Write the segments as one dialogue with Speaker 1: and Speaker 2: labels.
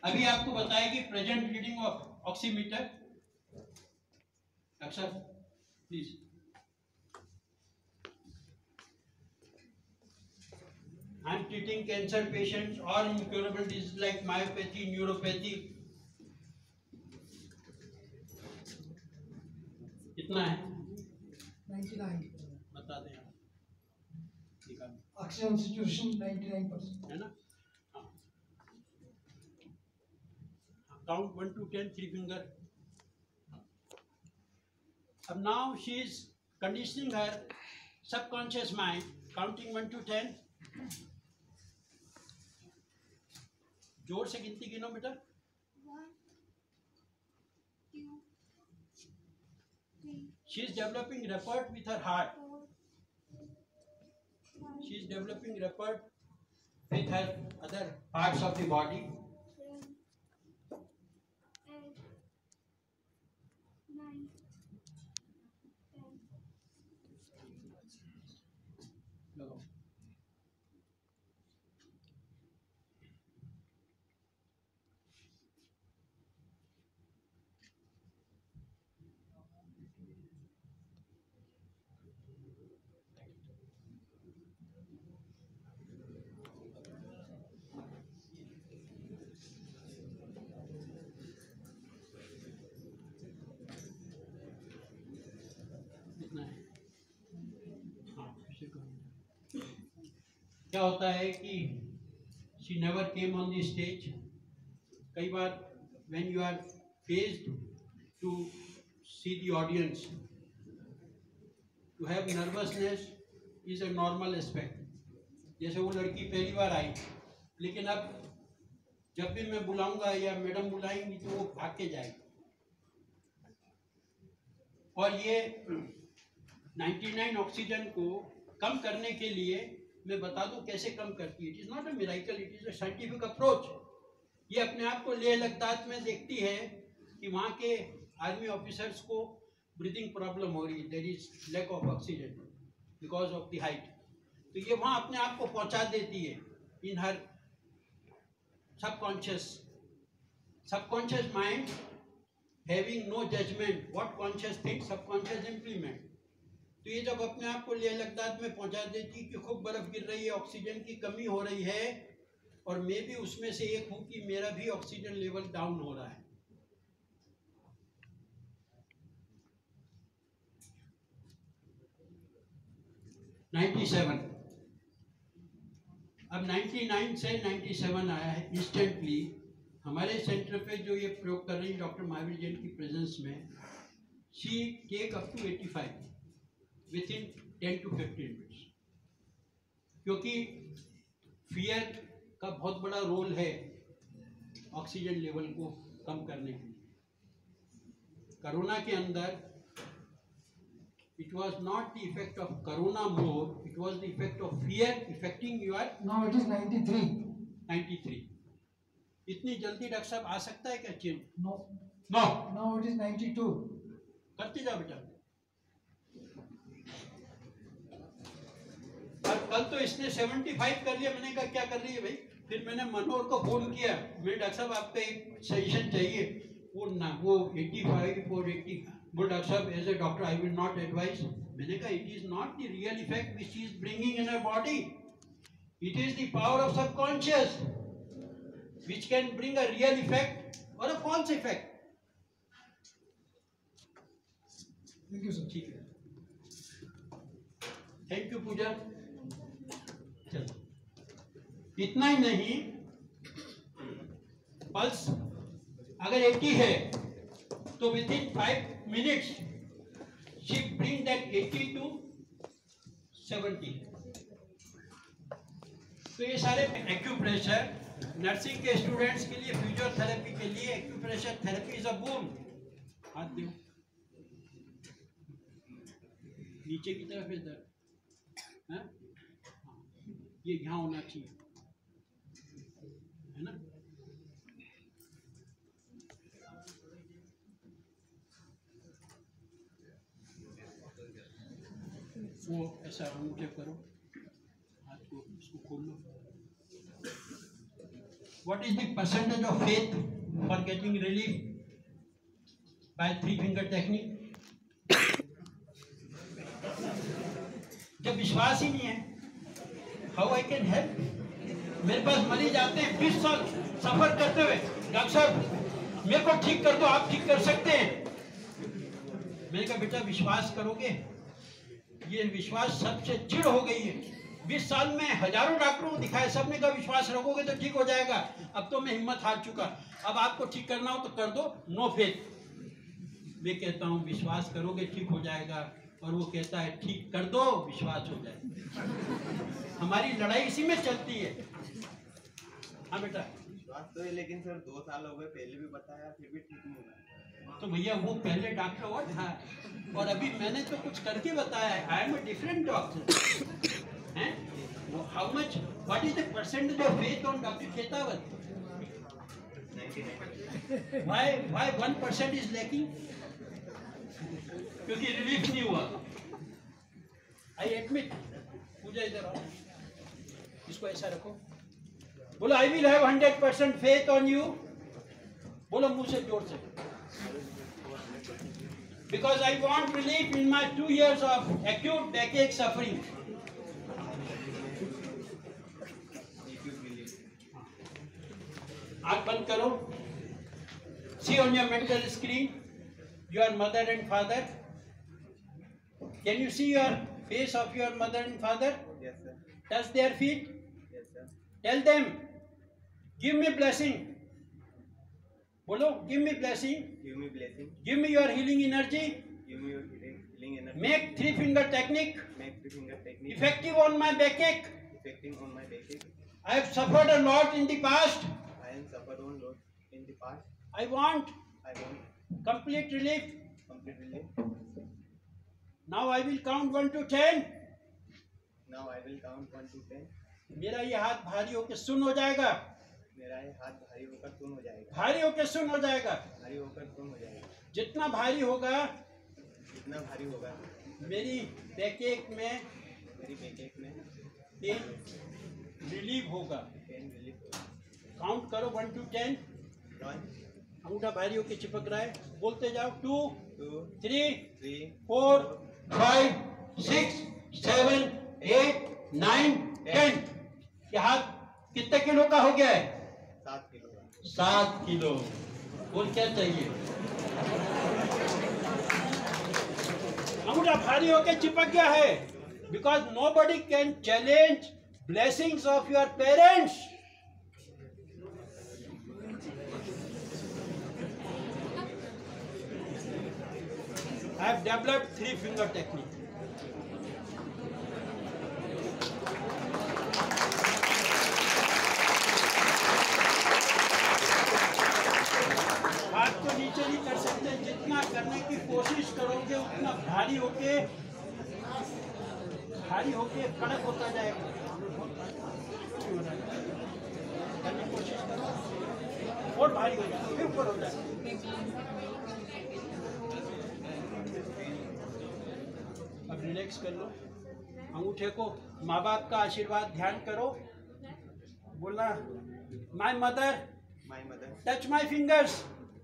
Speaker 1: अभी आपको बताएगी present reading of oximeter. Doctor साहब please. I am treating cancer patients or incurable diseases like myopathy, neuropathy. कितना है?
Speaker 2: 99
Speaker 1: बता दें आप।
Speaker 2: ऑक्सीजन सैचुरेशन 99%
Speaker 1: है ना? हाँ। Count 1 to 10, 3 finger. अब now she is conditioning her subconscious mind, counting 1 to 10. जोर से गिनती गिनो बेटा।
Speaker 3: 1 2 3
Speaker 1: She is developing rapport with her heart.
Speaker 3: 4 5
Speaker 1: She is developing rapport with her other parts of the body.
Speaker 3: 7 8 9 10
Speaker 1: लगाओ। कितना है? हाँ, इसे करो। क्या होता है कि she never came on the stage. कई बार when you are faced to see the audience, to have nervousness is a normal aspect. जैसे वो लड़की पहली बार आई, लेकिन अब जब भी मैं बुलाऊंगा या मैडम बुलाएंगी तो वो भाग के जाएगी। और ये 99 ऑक्सीजन को कम करने के लिए मैं बता दूं कैसे कम करती है। It is not a miracle, it is a scientific approach. ये अपने आप को लेह लद्दाख में देखती है कि वहाँ के आर्मी ऑफिसर्स को ब्रीदिंग प्रॉब्लम हो रही है, there is lack of oxygen because of the height. तो ये वहाँ अपने आप को पहुँचा देती है इन हर subconscious mind having no judgment, what conscious thinks subconscious implement. तो ये जब अपने आप को लेह लद्दाख में पहुंचा देती कि खूब बर्फ गिर रही है, ऑक्सीजन की कमी हो रही है, और मैं भी उसमें से एक हूं कि मेरा भी ऑक्सीजन लेवल डाउन हो रहा है। अब 99 से 97 आया है इंस्टेंटली। हमारे सेंटर पे जो ये प्रयोग कर रही है डॉक्टर महावीर जैन की प्रेजेंस में, she take up to 85 within 10 to 15 minutes. क्योंकि फियर का बहुत बड़ा रोल है ऑक्सीजन लेवल को कम करने के लिए। कोरोना के अंदर it was not the effect of corona more, it was the effect of fear affecting your
Speaker 2: now it is 93
Speaker 1: 93। इतनी जल्दी डॉक्टर साहब आ सकता है क्या change?
Speaker 2: no
Speaker 1: no.
Speaker 2: now it is 92
Speaker 1: करते जाओ बेटा। और कल तो इसने 75 कर लिया, मैंने कहा क्या कर रही है भाई? फिर मैंने मनोहर को फोन किया, मैं डॉक्टर साहब आपका एक सजेशन चाहिए। वो 85 और 80। वो डॉक्टर साहब as a doctor I will not advise. मैंने कहा it is not the real effect which is bringing in our body, it is the power of subconscious which can bring a real effect or a false effect.
Speaker 2: thank you sir
Speaker 1: ठीक है, thank you पूजा। चलो, इतना ही नहीं, pulse अगर 80 है तो with in 5 minutes she bring that 80 to 70। तो ये सारे एक्यूप्रेशर नर्सिंग के स्टूडेंट्स के लिए, फिजियोथेरेपी के लिए acupressure therapy is a boom. हाथ दो नीचे की तरफ, इधर है, ये यहाँ होना चाहिए, है ना? वो ऐसा अंगूठे करो, हाथ को इसको खोल लो। What is the percentage of faith for getting relief by 3-finger technique? जब विश्वास ही नहीं है, how I can help? मेरे पास मरीज आते हैं 20 साल सफर करते हुए, डॉक्टर साहब मेरे को ठीक कर दो, आप ठीक कर सकते हैं। मैंने कहा बेटा विश्वास करोगे? ये विश्वास सबसे चिढ़ हो गई है। 20 साल में हजारों डॉक्टरों को दिखाया, सबने कहा विश्वास रखोगे तो ठीक हो जाएगा। अब तो मैं हिम्मत हार चुका, अब आपको ठीक करना हो तो कर दो, नो फेथ। मैं कहता हूँ विश्वास करोगे ठीक हो जाएगा, और वो कहता है ठीक कर दो विश्वास हो जाए। हमारी लड़ाई इसी में चलती है। हाँ बेटा,
Speaker 4: विश्वास तो है, लेकिन सर 2 साल हो गए, पहले भी बताया फिर भी ठीक नहीं हुआ।
Speaker 1: तो भैया वो पहले डॉक्टर और था, और अभी मैंने तो कुछ करके बताया है। I am a different doctor हैं। How much, what is the percentage of faith on doctor Khetawat?
Speaker 4: 99।
Speaker 1: Why 1% is lacking? क्योंकि रिलीफ नहीं हुआ। I admit. पूजा इधर आओ, इसको ऐसा रखो, बोलो I will have 100% faith on you. बोलो मुंह से जोर से। Because I want relief in my 2 years of acute backache suffering. आँख बंद करो। See on your mental screen your mother and father. Can you see your face of your mother and father?
Speaker 4: Yes sir.
Speaker 1: Touch their feet.
Speaker 4: Yes sir.
Speaker 1: Tell them, give me blessing. बोलो, give me blessing.
Speaker 4: Give me blessing.
Speaker 1: Give me your healing energy.
Speaker 4: Give me your healing energy.
Speaker 1: Make 3-finger technique
Speaker 4: Make 3-finger technique
Speaker 1: effective on my backache.
Speaker 4: effective on my backache.
Speaker 1: I have suffered a lot in the past.
Speaker 4: I have suffered a lot in the past.
Speaker 1: I want
Speaker 4: I want
Speaker 1: complete relief.
Speaker 4: complete relief.
Speaker 1: Now I will count 1 to 10.
Speaker 4: Now I will count 1 to 10.
Speaker 1: मेरा ये हाथ भारी होकर सुन हो जाएगा।
Speaker 4: मेरा ये हाथ भारी होकर सुन हो जाएगा।
Speaker 1: भारी होकर सुन हो जाएगा।
Speaker 4: भारी होकर सुन हो जाएगा।
Speaker 1: जितना भारी होगा,
Speaker 4: जितना भारी होगा
Speaker 1: मेरी बैकएक में
Speaker 4: मेरी बैकएक में
Speaker 1: पेन रिलीव होगा।
Speaker 4: पेन रिलीफ होगा।
Speaker 1: काउंट करो 1 to 10।
Speaker 4: 1
Speaker 1: अंगूठा भारी होकर चिपक रहा है, बोलते जाओ। 2
Speaker 4: 2
Speaker 1: 3
Speaker 4: 3
Speaker 1: 4 5 6 7 8 9 10। ये हाथ कितने किलो का हो गया है?
Speaker 4: 7 किलो का।
Speaker 1: 7 किलो। और क्या चाहिए? अंगूठा भारी होकर चिपक गया है। Because nobody can challenge blessings of your parents. I have developed 3-finger technique. हाथ को नीचे नहीं कर सकते, जितना करने की कोशिश करोगे उतना भारी होके कड़क होता जाएगा। करने की कोशिश करो और भारी हो जाए, फिर ऊपर हो जाए। अब रिलैक्स कर लो। अंगूठे को माँ बाप का आशीर्वाद ध्यान करो। बोलना my mother
Speaker 4: My mother
Speaker 1: touch my fingers.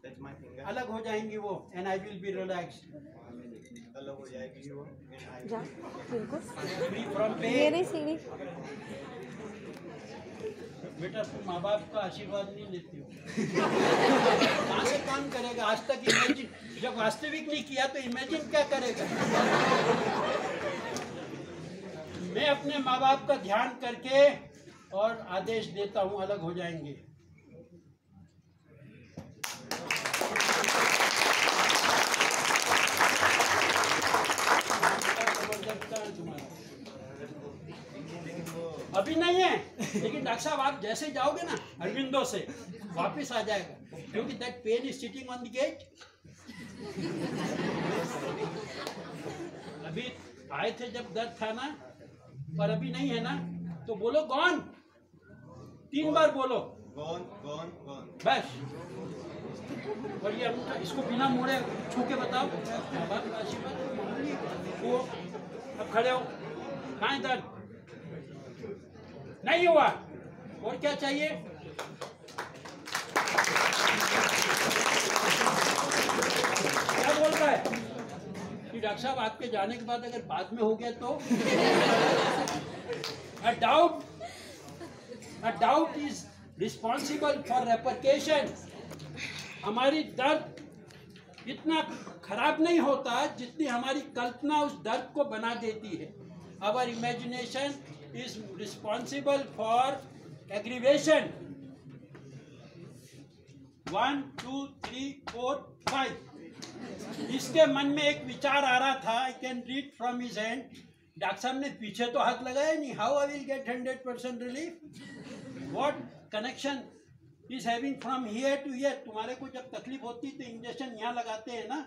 Speaker 4: touch my finger.
Speaker 1: अलग हो जाएंगी वो, and I will be relaxed
Speaker 4: अलग हो जाएगी वो।
Speaker 5: जा बिल्कुल
Speaker 1: फ्री फ्रॉम
Speaker 5: ये
Speaker 1: पेन।
Speaker 5: रही सीढ़ी।
Speaker 1: बेटा तुम माँ बाप का आशीर्वाद नहीं लेती हो, कहाँ से काम करेगा? आज तक इमेजिन, जब वास्तविक नहीं किया तो इमेजिन क्या करेगा? मैं अपने माँ बाप का ध्यान करके और आदेश देता हूँ, अलग हो जाएंगे। अभी नहीं है, लेकिन डॉक्टर साहब आप जैसे जाओगे ना अरविंदो से, वापस आ जाएगा, क्योंकि that pain is sitting on the gate. अभी आए थे जब दर्द था ना, पर अभी नहीं है ना, तो बोलो गॉन। 3 बार बोलो
Speaker 4: Gone, gone, gone.
Speaker 1: बस। और ये अंगूठा इसको बिना मोड़े छू के बताओ। माँ बाप का आशीर्वाद मांगिए। वो अब खड़े हो। कहाँ है दर्द? नहीं हुआ। और क्या चाहिए? क्या बोल रहा है कि डॉक्टर साहब आपके जाने के बाद अगर बाद में हो गया तो a doubt is responsible for repercussion. हमारी दर्द इतना खराब नहीं होता जितनी हमारी कल्पना उस दर्द को बना देती है. Our imagination is responsible for aggravation. 1, 2, 3, 4, 5. इसके मन में एक विचार आ रहा था. I can read from his hand. Doctor साहब ने पीछे तो हाथ लगाया नहीं. How I will get 100% relief? What connection is having from here to here? तुम्हारे को जब तकलीफ होती तो इंजेक्शन यहाँ लगाते हैं ना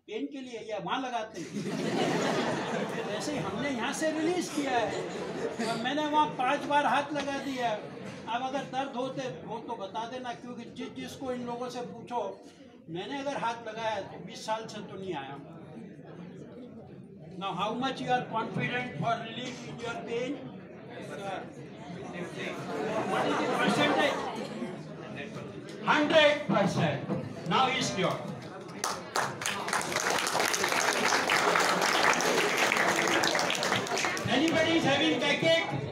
Speaker 1: पेन के लिए, या वहाँ लगाते हैं. वैसे ही हमने यहाँ से रिलीज किया है और मैंने वहाँ 5 बार हाथ लगा दिया. अब अगर दर्द होते हो तो बता देना, क्योंकि जिसको इन लोगों से पूछो मैंने अगर हाथ लगाया तो 20 साल से तो नहीं आया. Now how much you are confident for relief in your pain? What is the percentage? 100%. Now is your. Anybody is having backache?